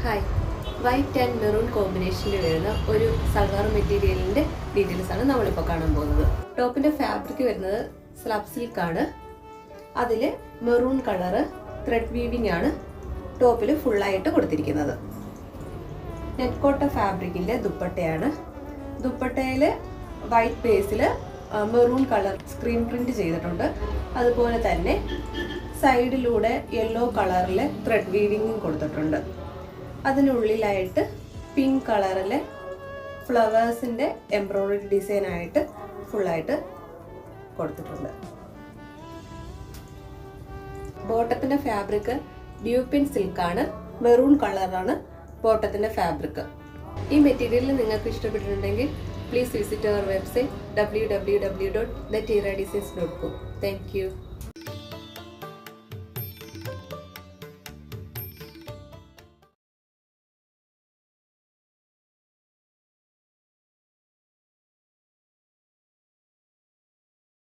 Hi, white and maroon കോമ്പിനേഷനിൽ വരുന്ന ഒരു സൽവാർ മെറ്റീരിയലിൻ്റെ ഡീറ്റെയിൽസ് ആണ് നമ്മളിപ്പോൾ കാണാൻ പോകുന്നത്. ടോപ്പിൻ്റെ ഫാബ്രിക് വരുന്നത് സ്ലബ് സിൽക്കാണ്. അതിൽ മെറൂൺ കളറ് ത്രെഡ് വീവിംഗ് ആണ് ടോപ്പിൽ ഫുള്ളായിട്ട് കൊടുത്തിരിക്കുന്നത്. നെറ്റ് കോട്ട ഫാബ്രിക്കിൻ്റെ ദുപ്പട്ടയാണ്. ദുപ്പട്ടയിൽ വൈറ്റ് ബേസിൽ മെറൂൺ കളർ സ്ക്രീൻ പ്രിന്റ് ചെയ്തിട്ടുണ്ട്. അതുപോലെ തന്നെ സൈഡിലൂടെ യെല്ലോ കളറിൽ ത്രെഡ് വീവിങ്ങും കൊടുത്തിട്ടുണ്ട്. അതിനുള്ളിലായിട്ട് പിങ്ക് കളറിലെ ഫ്ലവേഴ്സിൻ്റെ എംബ്രോയിഡറി ഡിസൈനായിട്ട് ഫുള്ളായിട്ട് കൊടുത്തിട്ടുണ്ട്. ബോട്ടത്തിൻ്റെ ഫാബ്രിക് ഡ്യൂപ്പിൻ സിൽക്കാണ്. മെറൂൺ കളറാണ് ബോട്ടത്തിൻ്റെ ഫാബ്രിക്. ഈ മെറ്റീരിയൽ നിങ്ങൾക്ക് ഇഷ്ടപ്പെട്ടിട്ടുണ്ടെങ്കിൽ please visit our website www.thetiradesigns.com. Thank you.